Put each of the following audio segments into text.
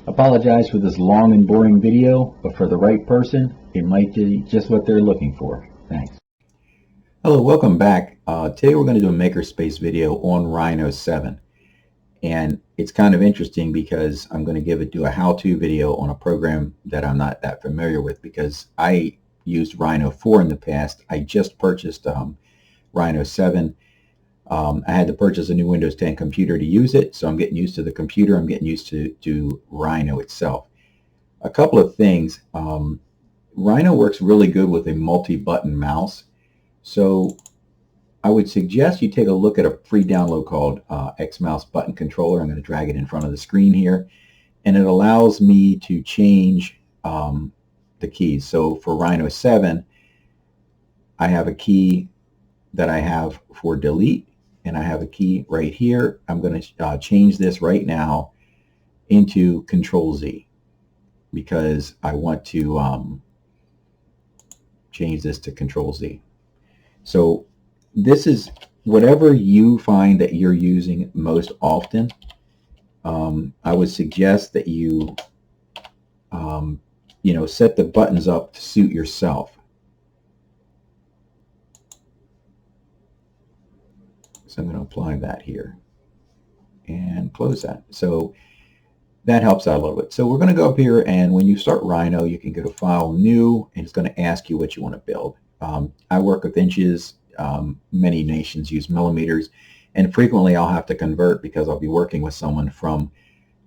Apologize for this long and boring video, but for the right person, it might be just what they're looking for. Thanks. Hello, welcome back. Today we're going to do a makerspace video on Rhino 7. And it's kind of interesting because I'm going to do a how-to video on a program that I'm not that familiar with, because I used Rhino 4 in the past. I just purchased Rhino 7. I had to purchase a new Windows 10 computer to use it, so I'm getting used to the computer. I'm getting used to Rhino itself. A couple of things. Rhino works really good with a multi-button mouse, so I would suggest you take a look at a free download called X-Mouse Button Controller. I'm going to drag it in front of the screen here, and it allows me to change the keys. So for Rhino 7, I have a key that I have for delete, and I have a key right here. I'm going to change this right now into Control-Z because I want to change this to Control-Z. So this is whatever you find that you're using most often. I would suggest that you set the buttons up to suit yourself. So I'm going to apply that here and close that. So that helps out a little bit. So we're going to go up here, and when you start Rhino, you can go to File, New, and it's going to ask you what you want to build. I work with inches. Many nations use millimeters, and frequently I'll have to convert because I'll be working with someone from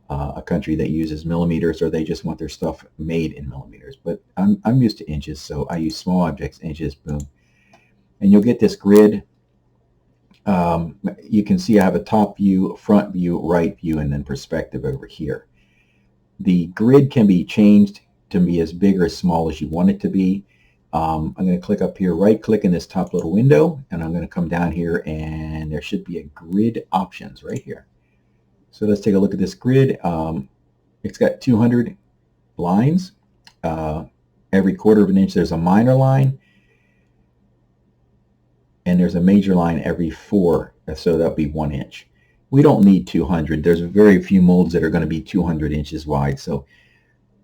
a country that uses millimeters, or they just want their stuff made in millimeters. But I'm used to inches, so I use small objects, inches, boom. And you'll get this grid. You can see I have a top view, front view, right view, and then perspective over here. The grid can be changed to be as big or as small as you want it to be. I'm going to click up here, right click in this top little window, and I'm going to come down here, and there should be a grid options right here. So let's take a look at this grid. It's got 200 lines. Every quarter of an inch there's a minor line, and there's a major line every 4, so that'll be 1 inch. We don't need 200. There's very few molds that are going to be 200 inches wide, so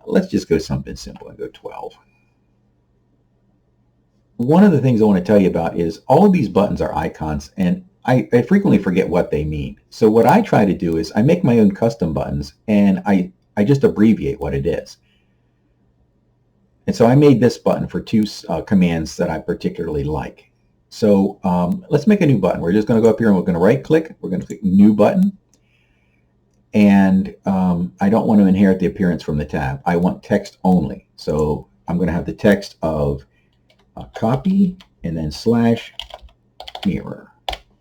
let's just go something simple and go 12. One of the things I want to tell you about is all of these buttons are icons, and I frequently forget what they mean. So what I try to do is I make my own custom buttons, and I just abbreviate what it is. And so I made this button for 2 commands that I particularly like. So let's make a new button. We're just going to go up here and we're going to right click. We're going to click New Button. And I don't want to inherit the appearance from the tab. I want text only. So I'm going to have the text of copy and then / mirror,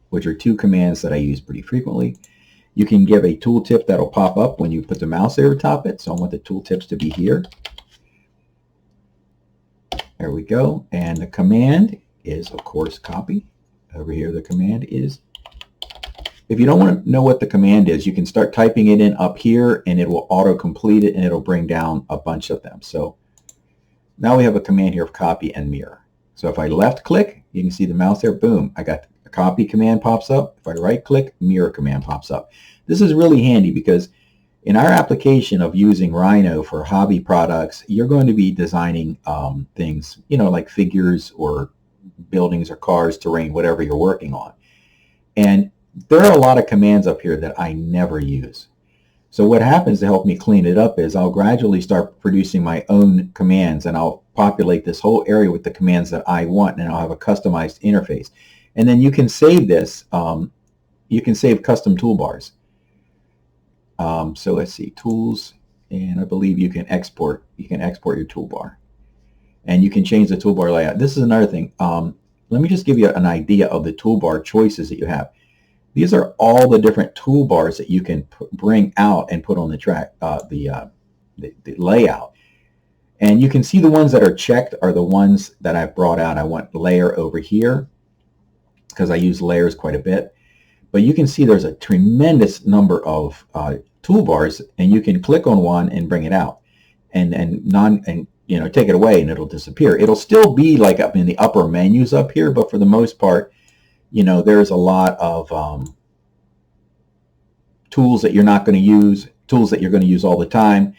which are 2 commands that I use pretty frequently. You can give a tooltip that'll pop up when you put the mouse over top it. So I want the tooltips to be here. There we go. And the command is, of course, copy. Over here, the command is. If you don't want to know what the command is, you can start typing it in up here, and it will auto-complete it, and it'll bring down a bunch of them. So now we have a command here of copy and mirror. So if I left-click, you can see the mouse there. Boom, I got a copy command pops up. If I right-click, mirror command pops up. This is really handy because in our application of using Rhino for hobby products, you're going to be designing things, like figures or buildings or cars, terrain, whatever you're working on. And there are a lot of commands up here that I never use. So what happens to help me clean it up is I'll gradually start producing my own commands, and I'll populate this whole area with the commands that I want, and I'll have a customized interface. And then you can save this. You can save custom toolbars. So let's see, tools, and I believe you can export your toolbar. And you can change the toolbar layout. This is another thing. Let me just give you an idea of the toolbar choices that you have. These are all the different toolbars that you can bring out and put on the track, the layout. And you can see the ones that are checked are the ones that I've brought out. I want layer over here because I use layers quite a bit. But you can see there's a tremendous number of toolbars, and you can click on one and bring it out, and take it away, and it'll disappear. It'll still be like up in the upper menus up here, but for the most part, there's a lot of tools that you're not going to use, tools that you're going to use all the time.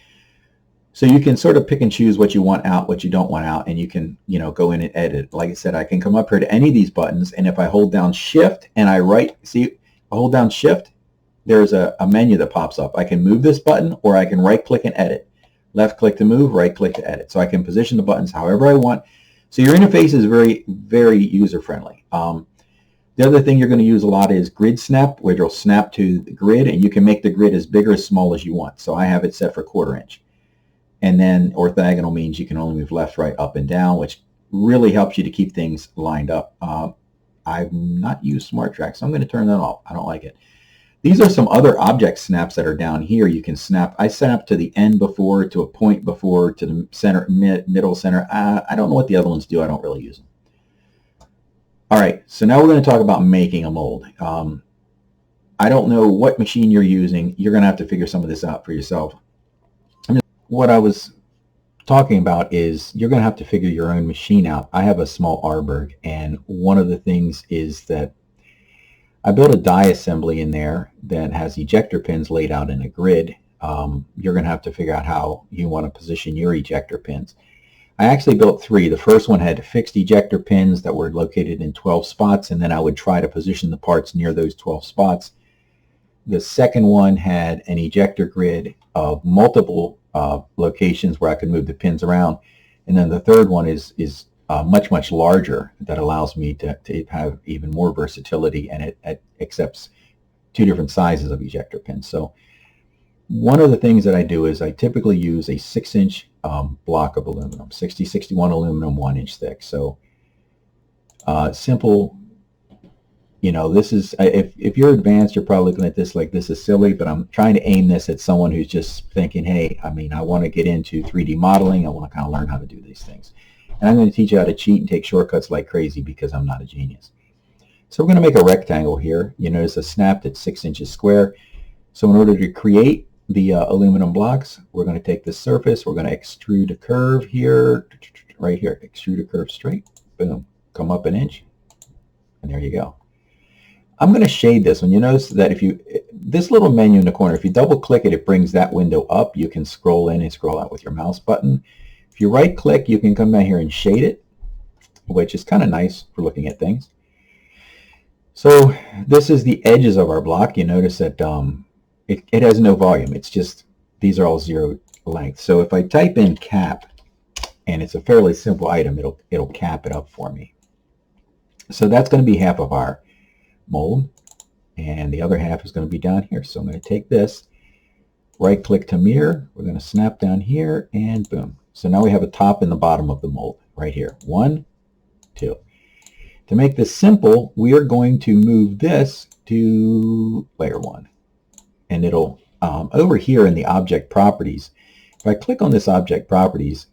So you can sort of pick and choose what you want out, what you don't want out, and you can, go in and edit. Like I said, I can come up here to any of these buttons, and if I hold down Shift and I hold down Shift, there's a menu that pops up. I can move this button, or I can right-click and edit. Left click to move, right click to edit. So I can position the buttons however I want. So your interface is very, very user-friendly. The other thing you're going to use a lot is grid snap, where it'll snap to the grid, and you can make the grid as big or as small as you want. So I have it set for 1/4 inch. And then orthogonal means you can only move left, right, up, and down, which really helps you to keep things lined up. I've not used Smart Track, so I'm going to turn that off. I don't like it. These are some other object snaps that are down here. You can snap. I snap to the end before, to a point before, to the center, middle, center. I don't know what the other ones do. I don't really use them. All right, so now we're going to talk about making a mold. I don't know what machine you're using. You're going to have to figure some of this out for yourself. What I was talking about is you're going to have to figure your own machine out. I have a small Arberg, and one of the things is that I built a die assembly in there that has ejector pins laid out in a grid. You're going to have to figure out how you want to position your ejector pins. I actually built 3. The first one had fixed ejector pins that were located in 12 spots, and then I would try to position the parts near those 12 spots. The second one had an ejector grid of multiple locations where I could move the pins around. And then the third one is much, much larger, that allows me to have even more versatility, and it accepts 2 different sizes of ejector pins. So one of the things that I do is I typically use a 6-inch block of aluminum, 6061 aluminum, 1 inch thick. So simple. This is, if you're advanced, you're probably looking at this like this is silly, but I'm trying to aim this at someone who's just thinking, hey, I want to get into 3D modeling. I want to kind of learn how to do these things. And I'm going to teach you how to cheat and take shortcuts like crazy, because I'm not a genius. So we're going to make a rectangle here. You notice a snap that's 6 inches square. So in order to create the aluminum blocks, we're going to take this surface, we're going to extrude a curve here, right here, extrude a curve straight, boom, come up 1 inch, and there you go. I'm going to shade this one. You notice that this little menu in the corner, if you double click it, it brings that window up. You can scroll in and scroll out with your mouse button. If you right click, you can come down here and shade it, which is kind of nice for looking at things. So this is the edges of our block. You notice that it has no volume. It's just, these are all 0 length. So if I type in cap, and it's a fairly simple item, it'll cap it up for me. So that's going to be half of our mold, and the other half is going to be down here. So I'm going to take this, right click to mirror, we're going to snap down here, and boom. So now we have a top and the bottom of the mold right here. 1, 2. To make this simple, we are going to move this to layer 1, and it'll over here in the object properties, if I click on this object properties,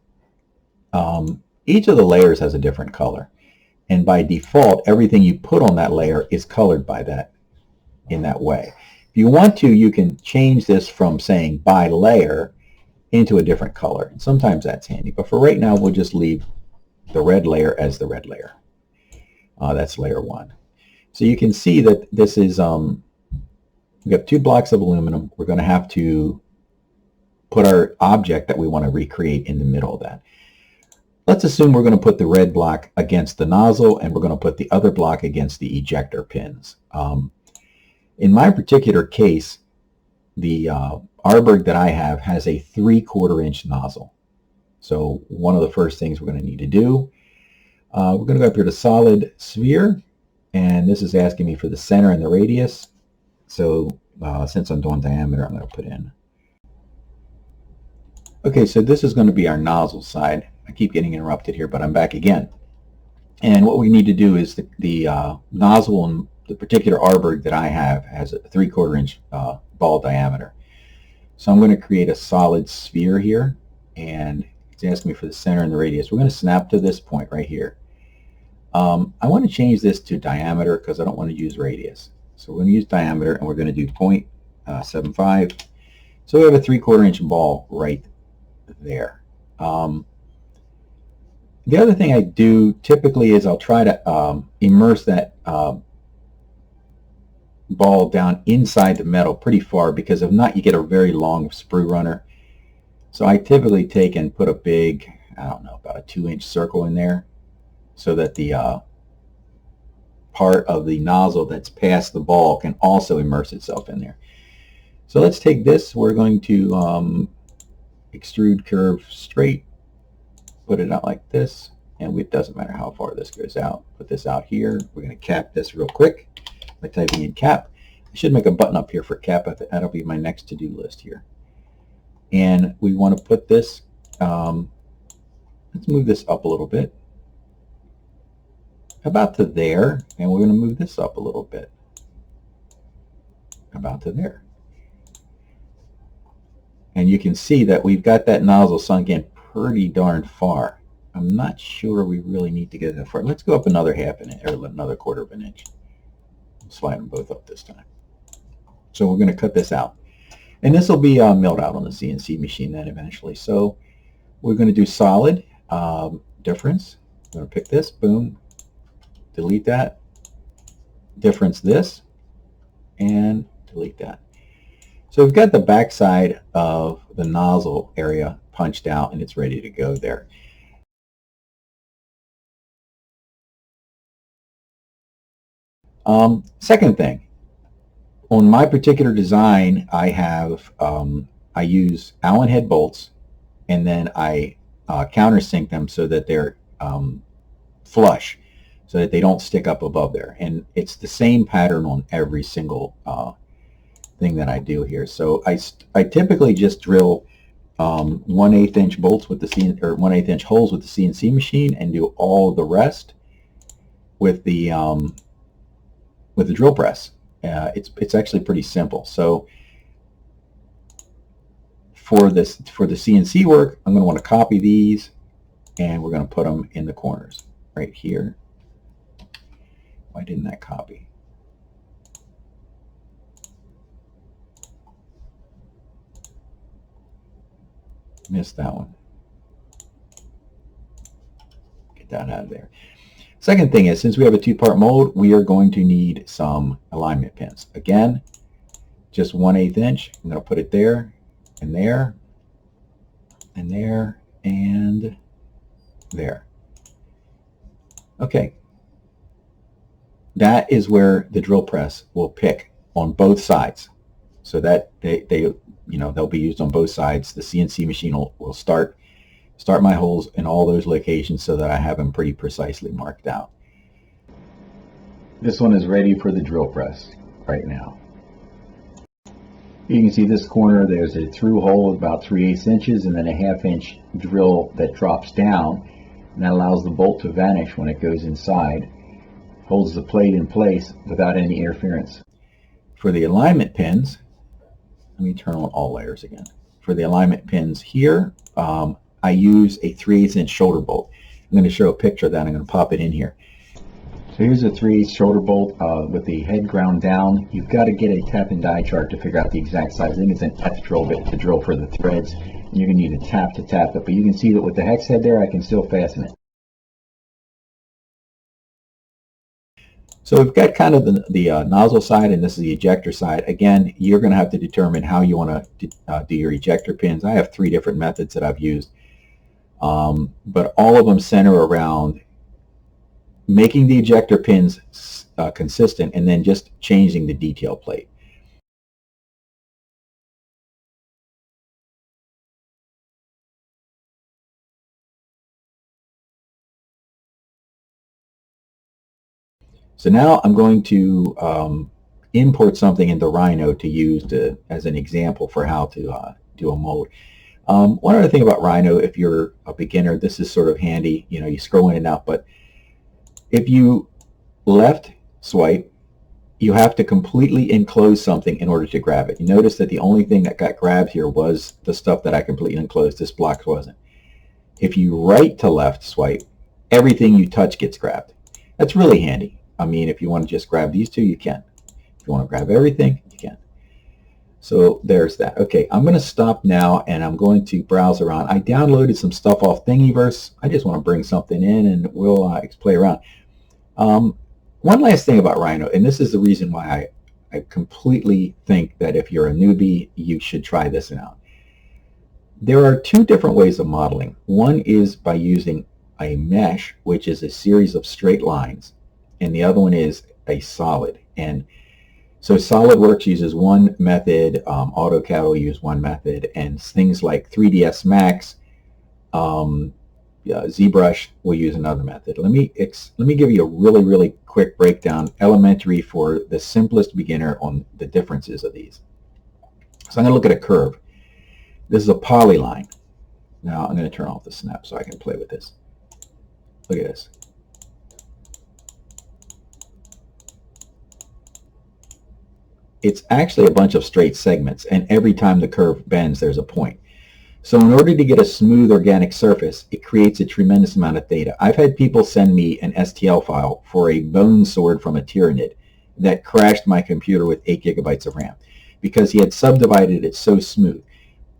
each of the layers has a different color. And by default, everything you put on that layer is colored by that, in that way. If you want to, you can change this from saying by layer into a different color. And sometimes that's handy. But for right now, we'll just leave the red layer as the red layer. That's layer 1. So you can see that this is, we have 2 blocks of aluminum. We're going to have to put our object that we want to recreate in the middle of that. Let's assume we're going to put the red block against the nozzle, and we're going to put the other block against the ejector pins. In my particular case, the Arberg that I have has a 3/4 inch nozzle. So one of the first things we're going to need to do, we're going to go up here to solid sphere, and this is asking me for the center and the radius. So since I'm doing diameter, I'm going to put in. Okay, so this is going to be our nozzle side. I keep getting interrupted here, but I'm back again. And what we need to do is the nozzle in the particular Arberg that I have has a 3/4 inch ball diameter. So I'm going to create a solid sphere here, and it's asking me for the center and the radius. We're going to snap to this point right here. I want to change this to diameter because I don't want to use radius. So we're going to use diameter, and we're going to do 0.75. So we have a 3/4 inch ball right there. The other thing I do typically is I'll try to immerse that ball down inside the metal pretty far, because if not, you get a very long sprue runner. So I typically take and put a big, I don't know, about a 2-inch circle in there, so that the part of the nozzle that's past the ball can also immerse itself in there. So let's take this. We're going to extrude curve straight, put it out like this, and it doesn't matter how far this goes out. Put this out here. We're going to cap this real quick by typing in cap. I should make a button up here for cap. That'll be my next to-do list here. And we want to put this, let's move this up a little bit, about to there, and we're going to move this up a little bit, about to there. And you can see that we've got that nozzle sunk in pretty darn far. I'm not sure we really need to get that far. Let's go up another half an inch, or another 1/4 of an inch. Slide them both up this time. So we're going to cut this out. And this will be milled out on the CNC machine then eventually. So we're going to do solid difference. I'm going to pick this, boom, delete that, difference this, and delete that. So we've got the back side of the nozzle area punched out, and it's ready to go there. Second thing, on my particular design, I have I use Allen head bolts, and then I countersink them so that they're flush, so that they don't stick up above there. And it's the same pattern on every single thing that I do here. So I typically just drill 1/8 inch bolts with the or 1/8 inch holes with the CNC machine, and do all the rest with the drill press. It's actually pretty simple. So for the CNC work, I'm going to want to copy these, and we're going to put them in the corners right here. Why didn't that copy? Missed that one. Get that out of there. Second thing is, since we have a 2-part mold, we are going to need some alignment pins. Again, just 1/8 inch. I'm going to put it there, and there, and there, and there. Okay. That is where the drill press will pick on both sides, so that they'll be used on both sides. The CNC machine will start my holes in all those locations so that I have them pretty precisely marked out. This one is ready for the drill press right now. You can see this corner, there's a through hole of about 3/8 inches, and then a 1/2 inch drill that drops down, and that allows the bolt to vanish when it goes inside. Holds the plate in place without any interference. For the alignment pins, let me turn on all layers again. For the alignment pins here, I use a 3/8 inch shoulder bolt. I'm going to show a picture of that. I'm going to pop it in here. So here's a 3/8 shoulder bolt with the head ground down. You've got to get a tap and die chart to figure out the exact size. I think it's an F drill bit to drill for the threads. And you're going to need a tap to tap it. But you can see that with the hex head there, I can still fasten it. So we've got kind of the nozzle side, and this is the ejector side. Again, you're going to have to determine how you want to do your ejector pins. I have 3 different methods that I've used, but all of them center around making the ejector pins consistent, and then just changing the detail plate. So now I'm going to import something into Rhino to use as an example for how to do a mold. One other thing about Rhino, if you're a beginner, this is sort of handy. You scroll in and out, but if you left swipe, you have to completely enclose something in order to grab it. You notice that the only thing that got grabbed here was the stuff that I completely enclosed. This block wasn't. If you right to left swipe, everything you touch gets grabbed. That's really handy. I mean, if you want to just grab these 2, you can. If you want to grab everything, you can. So there's that. Okay, I'm going to stop now, and I'm going to browse around. I downloaded some stuff off Thingiverse. I just want to bring something in, and we'll play around. One last thing about Rhino, and this is the reason why I completely think that if you're a newbie, you should try this out. There are two different ways of modeling. One is by using a mesh, which is a series of straight lines, and the other one is a solid. And so SolidWorks uses one method, AutoCAD will use one method, and things like 3ds Max, ZBrush will use another method. Let me give you a really quick breakdown, elementary for the simplest beginner, on the differences of these. So I'm going to look at a curve. This is a polyline. Now I'm going to turn off the snap so I can play with this. Look at this. It's actually a bunch of straight segments, and every time the curve bends, there's a point. So in order to get a smooth organic surface, it creates a tremendous amount of data. I've had people send me an STL file for a bone sword from a Tyranid that crashed my computer with 8 gigabytes of RAM because he had subdivided it so smooth.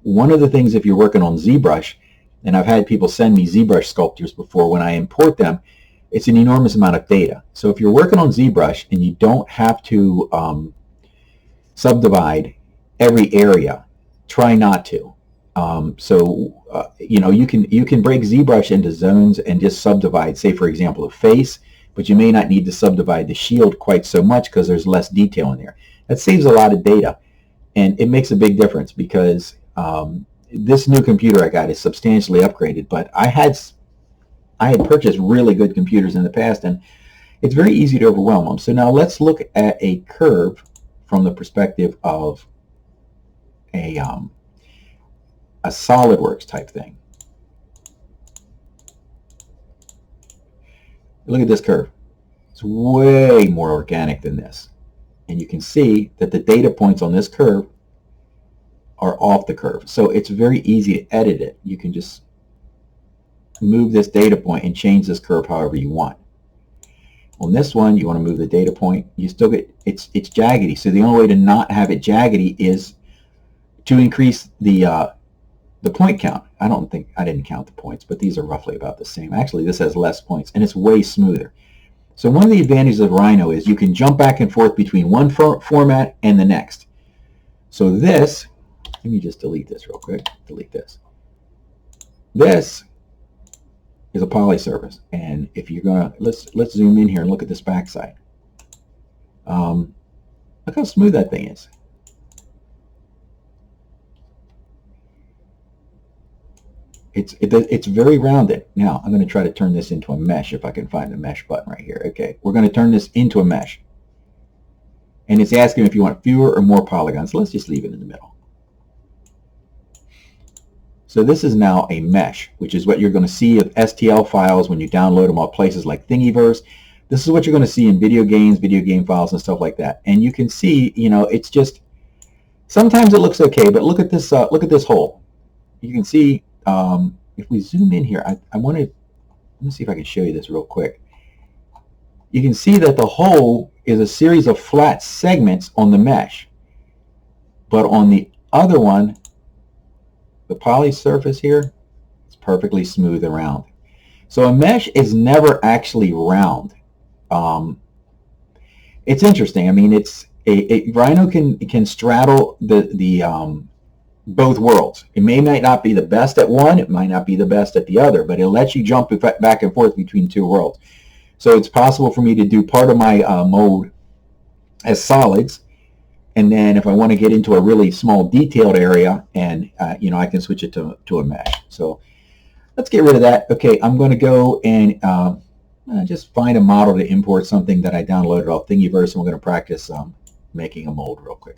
One of the things, if you're working on ZBrush, and I've had people send me ZBrush sculptures before, when I import them, it's an enormous amount of data. So if you're working on ZBrush and you don't have to subdivide every area, try not to. You know, you can break ZBrush into zones and just subdivide, say for example, a face, but you may not need to subdivide the shield quite so much because there's less detail in there. That saves a lot of data, and it makes a big difference because this new computer I got is substantially upgraded, but I had purchased really good computers in the past, and it's very easy to overwhelm them. So now let's look at a curve from the perspective of a SolidWorks type thing. Look at this curve. It's way more organic than this. And you can see that the data points on this curve are off the curve. So it's very easy to edit it. You can just move this data point and change this curve however you want. On this one, you want to move the data point. You still get, it's jaggedy. So the only way to not have it jaggedy is to increase the point count. I didn't count the points, but these are roughly about the same. Actually, this has less points, and it's way smoother. So one of the advantages of Rhino is you can jump back and forth between one format and the next. So this, let me just delete this real quick. Delete this. This is a poly surface, and if you're gonna, let's zoom in here and look at this backside. Look how smooth that thing is. It's very rounded. Now I'm going to try to turn this into a mesh if I can find the mesh button right here. Okay, we're going to turn this into a mesh, and it's asking if you want fewer or more polygons. So let's just leave it in the middle. So this is now a mesh, which is what you're going to see of STL files when you download them off places like Thingiverse. This is what you're going to see in video games, video game files, and stuff like that. And you can see, you know, it's just sometimes it looks okay, but look at this hole. You can see. If we zoom in here, let me see if I can show you this real quick. You can see that the hole is a series of flat segments on the mesh, but on the other one, the poly surface here, it's perfectly smooth and round. So a mesh is never actually round. It's interesting. I mean, Rhino can straddle the both worlds. It might not be the best at one, it might not be the best at the other, but it lets you jump back and forth between two worlds. So it's possible for me to do part of my mode as solids, and then if I want to get into a really small detailed area, and you know, I can switch it to a mesh. So let's get rid of that. Okay, I'm going to go and just find a model to import something that I downloaded off Thingiverse, and we're going to practice making a mold real quick.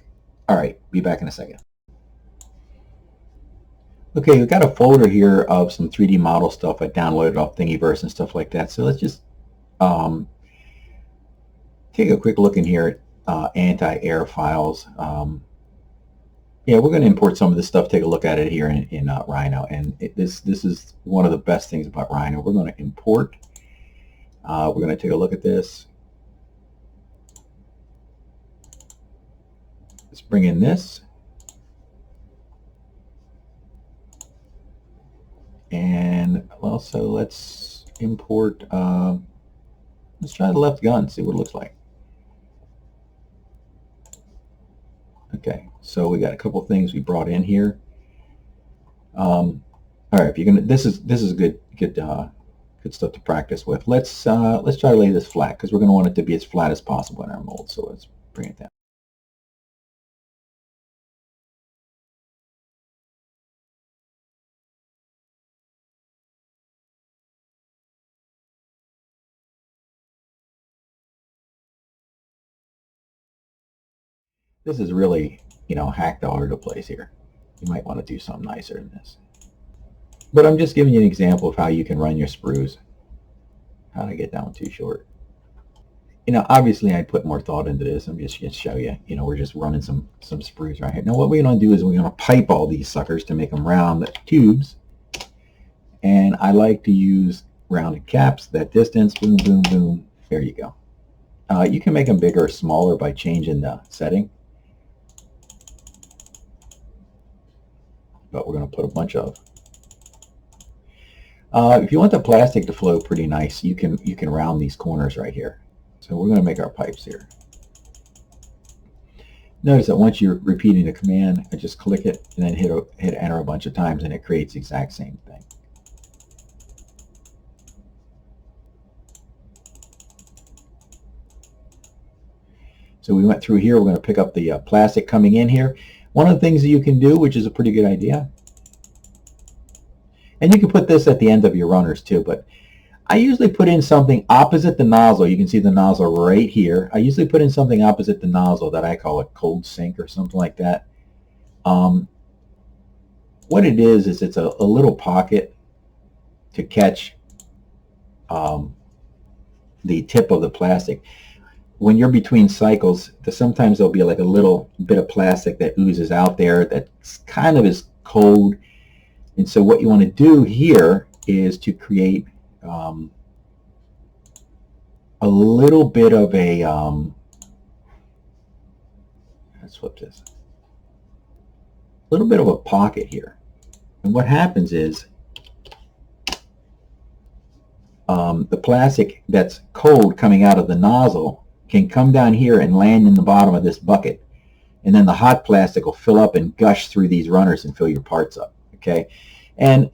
All right, be back in a second. Okay, we've got a folder here of some 3D model stuff I downloaded off Thingiverse and stuff like that. So let's just take a quick look in here at anti-air files. Yeah, we're going to import some of this stuff, take a look at it here in Rhino. And this is one of the best things about Rhino. We're going to import. We're going to take a look at this. Let's bring in this. And well, so let's import, let's try the left gun, see what it looks like. Okay, so we got a couple things we brought in here. All right, if you're gonna, this is good stuff to practice with. Let's try to lay this flat because we're going to want it to be as flat as possible in our mold. So let's bring it down. This is really, hacked all over the place here. You might want to do something nicer than this. But I'm just giving you an example of how you can run your sprues. How to get down too short. Obviously I put more thought into this. I'm just going to show you, we're just running some sprues right here. Now what we're going to do is we're going to pipe all these suckers to make them round tubes. And I like to use rounded caps, that distance, boom, boom, boom. There you go. You can make them bigger or smaller by changing the setting. But we're going to put a bunch of. If you want the plastic to flow pretty nice, you can round these corners right here. So we're going to make our pipes here. Notice that once you're repeating the command, I just click it and then hit enter a bunch of times, and it creates the exact same thing. So we went through here. We're going to pick up the plastic coming in here. One of the things that you can do, which is a pretty good idea, and you can put this at the end of your runners too, but I usually put in something opposite the nozzle. You can see the nozzle right here. I usually put in something opposite the nozzle that I call a cold sink or something like that. What it is it's a little pocket to catch the tip of the plastic. When you're between cycles, sometimes there'll be like a little bit of plastic that oozes out there that's kind of is cold. And so what you want to do here is to create a little bit of a, let's flip this, a little bit of a pocket here. And what happens is the plastic that's cold coming out of the nozzle can come down here and land in the bottom of this bucket. And then the hot plastic will fill up and gush through these runners and fill your parts up. Okay. And,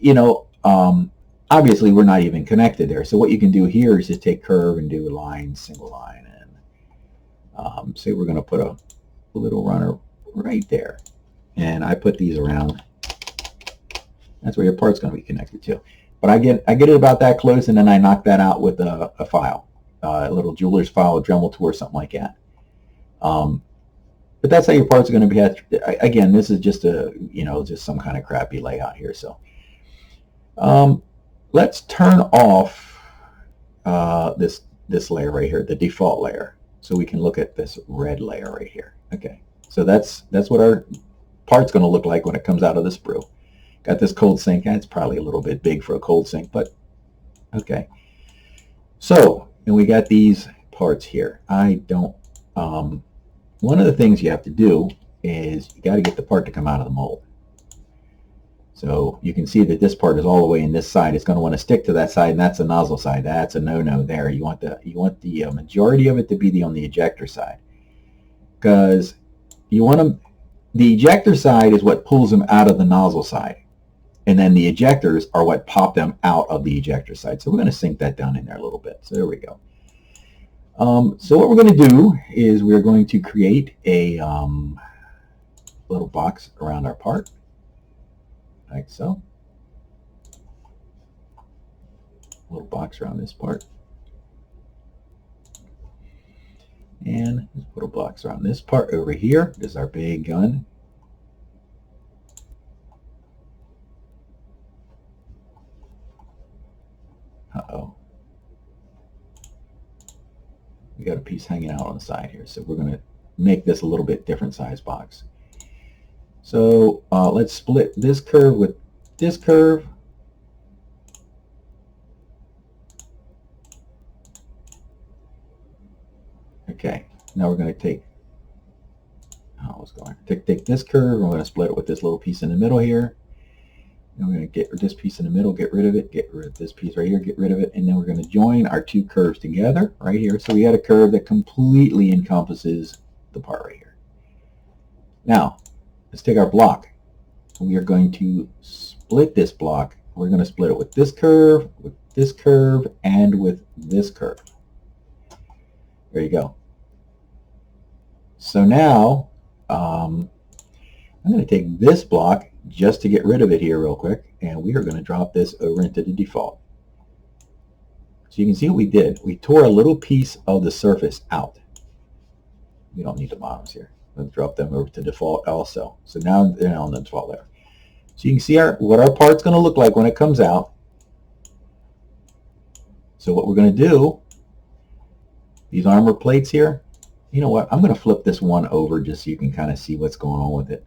obviously we're not even connected there. So what you can do here is just take curve and do a line, single line. And say we're going to put a little runner right there. And I put these around. That's where your part's going to be connected to. But I get it about that close, and then I knock that out with a file, a little jeweler's file, a Dremel tool, or something like that. But that's how your parts are going to be. Again, this is just just some kind of crappy layout here. So let's turn off this layer right here, the default layer, so we can look at this red layer right here. Okay, so that's what our part's going to look like when it comes out of the sprue. Got this cold sink, and it's probably a little bit big for a cold sink, but okay. So, and we got these parts here. One of the things you have to do is you got to get the part to come out of the mold. So you can see that this part is all the way in this side. It's going to want to stick to that side, and that's the nozzle side. That's a no-no there. You want the majority of it to be on the ejector side, because you want them. The ejector side is what pulls them out of the nozzle side, and then the ejectors are what pop them out of the ejector side. So we're going to sink that down in there a little bit. So there we go. So what we're going to do is we're going to create a little box around our part, like so. A little box around this part. And let's put a box around this part over here. This is our big gun. Uh-oh. We got a piece hanging out on the side here, so we're going to make this a little bit different size box. So let's split this curve with this curve. Okay, now we're going to take take this curve, and we're going to split it with this little piece in the middle here. And we're going to get this piece in the middle, get rid of it, get rid of this piece right here, get rid of it, and then we're going to join our two curves together right here. So we got a curve that completely encompasses the part right here. Now, let's take our block. We are going to split this block. We're going to split it with this curve, and with this curve. There you go. So now, I'm going to take this block just to get rid of it here real quick, and we are going to drop this over into the default. So you can see what we did. We tore a little piece of the surface out. We don't need the bottoms here. Let's drop them over to default also. So now they're on the default layer. So you can see what our part's going to look like when it comes out. So what we're going to do, these armor plates here, you know what, I'm going to flip this one over just so you can kind of see what's going on with it.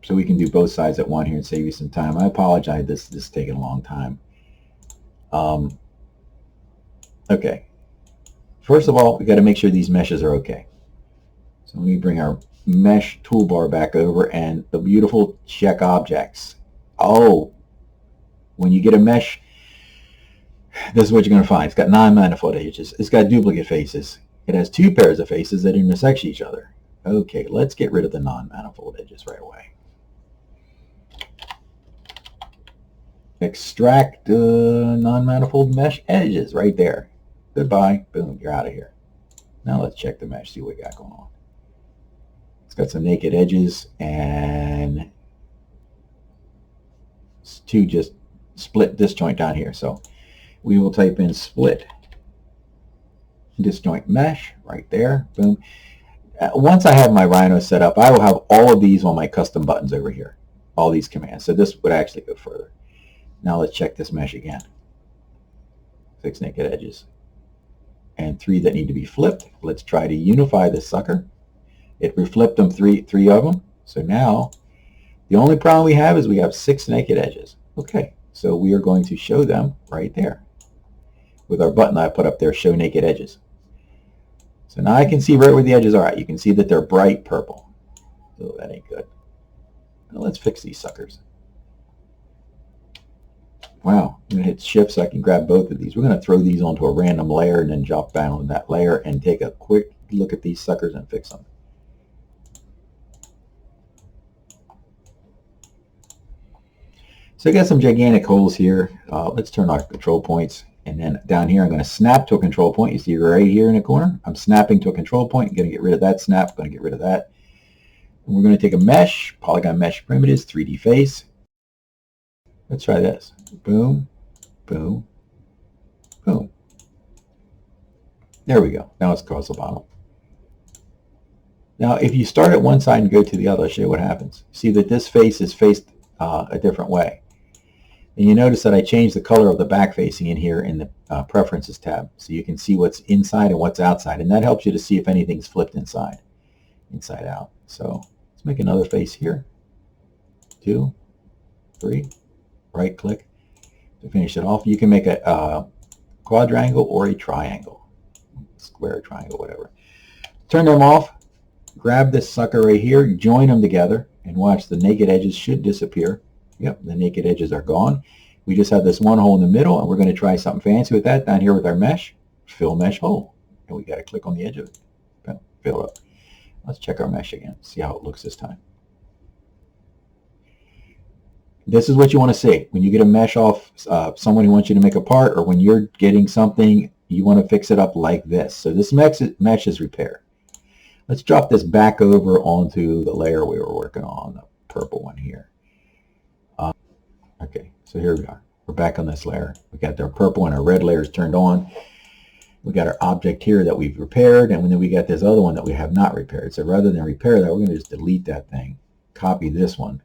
So we can do both sides at one here and save you some time. I apologize, this is taking a long time. Okay. First of all, we got to make sure these meshes are okay. So let me bring our mesh toolbar back over and the beautiful check objects. Oh, when you get a mesh, this is what you're going to find. It's got non-manifold edges. It's got duplicate faces. It has two pairs of faces that intersect each other. Okay, let's get rid of the non-manifold edges right away. Extract non-manifold mesh edges right there. Goodbye. Boom, you're out of here. Now let's check the mesh, see what we got going on. It's got some naked edges and two just split disjoint down here. So we will type in split disjoint mesh right there. Boom. Once I have my Rhino set up, I will have all of these on my custom buttons over here. All these commands. So this would actually go further. Now let's check this mesh again. 6 naked edges. And 3 that need to be flipped. Let's try to unify this sucker. It reflipped them, three of them. So now the only problem we have is we have 6 naked edges. Okay, so we are going to show them right there with our button I put up there, show naked edges. So now I can see right where the edges are at. You can see that they're bright purple. So that ain't good. Now let's fix these suckers. Wow, I'm going to hit shift so I can grab both of these. We're going to throw these onto a random layer and then drop down on that layer and take a quick look at these suckers and fix them. So I got some gigantic holes here. Let's turn off control points. And then down here, I'm going to snap to a control point. You see right here in the corner. I'm snapping to a control point. I'm going to get rid of that snap. I'm going to get rid of that. And we're going to take a mesh, polygon mesh primitives, 3D face. Let's try this. Boom, boom, boom. There we go. Now it's across the bottom. Now, if you start at one side and go to the other, I'll show you what happens. See that this face is faced a different way. And you notice that I changed the color of the back facing in here in the Preferences tab. So you can see what's inside and what's outside. And that helps you to see if anything's flipped inside out. So let's make another face here. 2, 3. Right click to finish it off. You can make a quadrangle or a triangle. Square, triangle, whatever. Turn them off. Grab this sucker right here. Join them together. And watch, the naked edges should disappear. Yep, the naked edges are gone. We just have this one hole in the middle, and we're going to try something fancy with that down here with our mesh. Fill mesh hole. And we got to click on the edge of it. Fill up. Let's check our mesh again. See how it looks this time. This is what you want to see. When you get a mesh off someone who wants you to make a part, or when you're getting something, you want to fix it up like this. So this mesh is repaired. Let's drop this back over onto the layer we were working on, the purple one here. Okay, so here we are. We're back on this layer. We got our purple and our red layers turned on. We got our object here that we've repaired, and then we got this other one that we have not repaired. So rather than repair that, we're going to just delete that thing, copy this one,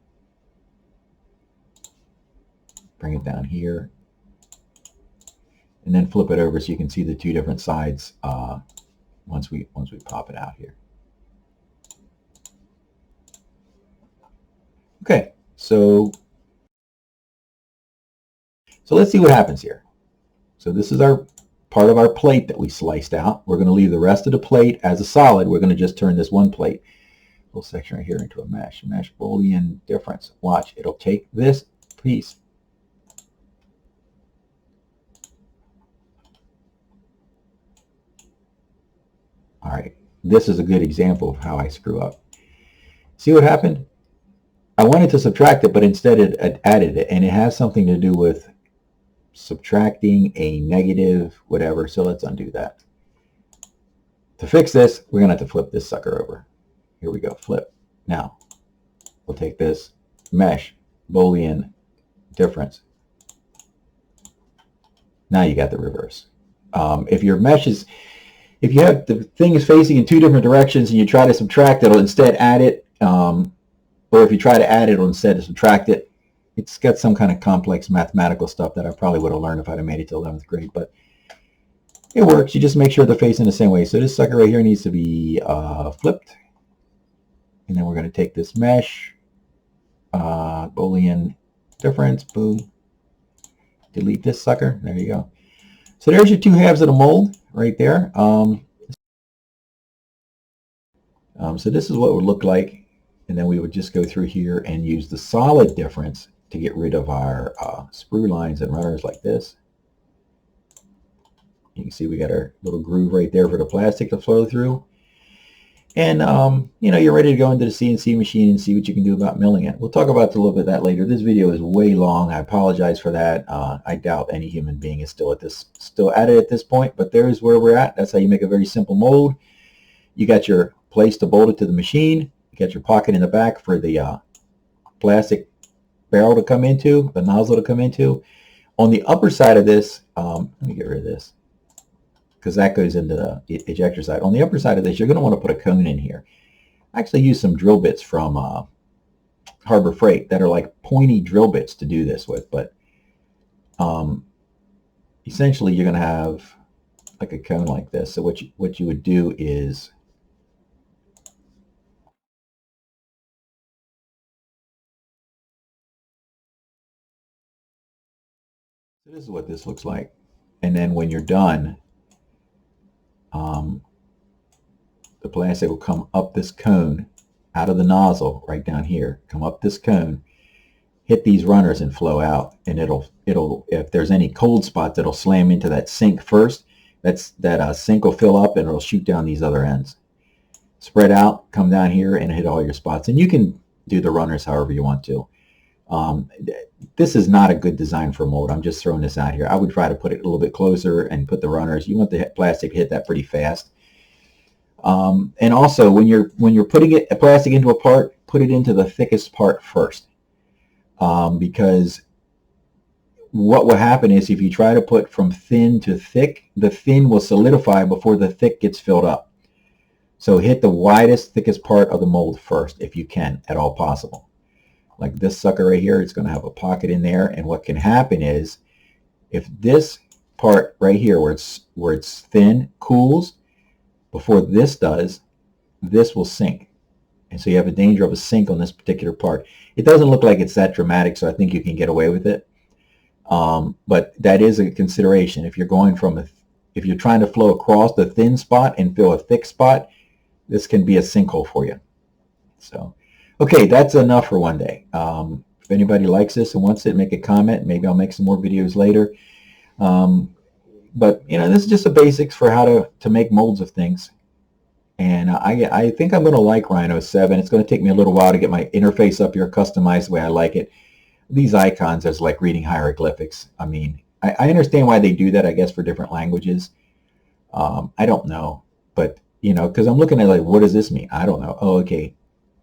bring it down here, and then flip it over so you can see the two different sides once we pop it out here. Okay, so let's see what happens here. So this is our part of our plate that we sliced out. We're going to leave the rest of the plate as a solid. We're going to just turn this one plate, little section right here, into a mesh. Mesh Boolean difference. Watch, it'll take this piece. All right, this is a good example of how I screw up. See what happened? I wanted to subtract it, but instead it added it, and it has something to do with subtracting a negative whatever. So let's undo that. To fix this, we're going to have to flip this sucker over. Here we go, flip. Now, we'll take this mesh, Boolean difference. Now you got the reverse. If your mesh is, if you have the thing is facing in two different directions and you try to subtract it, it'll instead add it. Or if you try to add it, it'll instead subtract it. It's got some kind of complex mathematical stuff that I probably would have learned if I'd have made it to 11th grade, but it works. You just make sure they're facing the same way. So this sucker right here needs to be flipped. And then we're going to take this mesh, Boolean difference, boom. Delete this sucker. There you go. So there's your two halves of the mold right there. So this is what it would look like. And then we would just go through here and use the solid difference to get rid of our sprue lines and runners like this. You can see we got our little groove right there for the plastic to flow through. And, you know, you're ready to go into the CNC machine and see what you can do about milling it. We'll talk about a little bit of that later. This video is way long. I apologize for that. I doubt any human being is still at it at this point, but there's where we're at. That's how you make a very simple mold. You got your place to bolt it to the machine. You got your pocket in the back for the plastic barrel to come into, the nozzle to come into. On the upper side of this, let me get rid of this, because that goes into the ejector side. On the upper side of this, you're going to want to put a cone in here. I actually use some drill bits from Harbor Freight that are like pointy drill bits to do this with, but essentially you're going to have like a cone like this. So what you would do is this is what this looks like. And then when you're done, the plastic will come up this cone out of the nozzle right down here, come up this cone, hit these runners and flow out. And it'll if there's any cold spots, it'll slam into that sink first. That sink will fill up and it'll shoot down these other ends. Spread out, come down here and hit all your spots. And you can do the runners however you want to. This is not a good design for a mold. I'm just throwing this out here. I would try to put it a little bit closer and put the runners. You want the plastic to hit that pretty fast. And also, when you're putting plastic into a part, put it into the thickest part first. Because what will happen is if you try to put from thin to thick, the thin will solidify before the thick gets filled up. So hit the widest, thickest part of the mold first if you can, at all possible. Like this sucker right here, it's going to have a pocket in there. And what can happen is if this part right here where it's thin cools before this does, this will sink. And so you have a danger of a sink on this particular part. It doesn't look like it's that dramatic, so I think you can get away with it. But that is a consideration. If you're going from if you're trying to flow across the thin spot and fill a thick spot, this can be a sinkhole for you. So, okay, that's enough for one day. If anybody likes this and wants it, make a comment. Maybe I'll make some more videos later. But you know, this is just the basics for how to make molds of things. And I think I'm going to like Rhino 7. It's going to take me a little while to get my interface up here customized the way I like it. These icons is like reading hieroglyphics. I mean, I understand why they do that, I guess, for different languages. I don't know. But, you know, because I'm looking at like, what does this mean? I don't know. Oh, okay.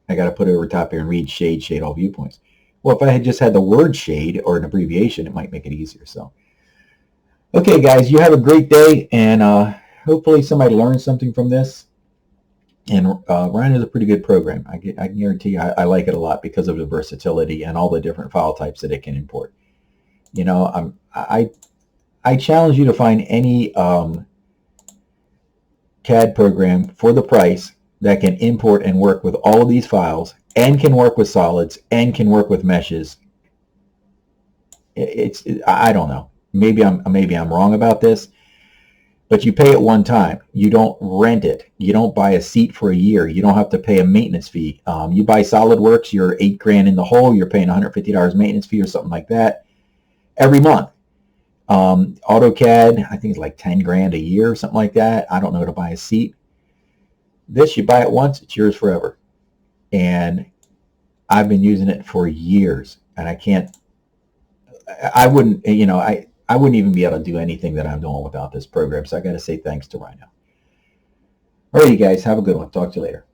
I got to put it over top here and read shade all viewpoints. Well, if I had just had the word shade or an abbreviation, it might make it easier. So, okay, guys, you have a great day, and hopefully somebody learned something from this. And Rhino is a pretty good program. I can guarantee you I like it a lot because of the versatility and all the different file types that it can import. You know, I challenge you to find any CAD program for the price that can import and work with all of these files and can work with solids and can work with meshes. I don't know. Maybe I'm wrong about this. But you pay it one time. You don't rent it. You don't buy a seat for a year. You don't have to pay a maintenance fee. You buy SolidWorks, you're $8 grand in the hole. You're paying $150 maintenance fee or something like that every month. AutoCAD, I think it's like 10 grand a year or something like that. I don't know, to buy a seat. This, you buy it once, it's yours forever. And I've been using it for years, and I wouldn't, I wouldn't even be able to do anything that I'm doing without this program. So I got to say thanks to Rhino. All right, you guys, have a good one. Talk to you later.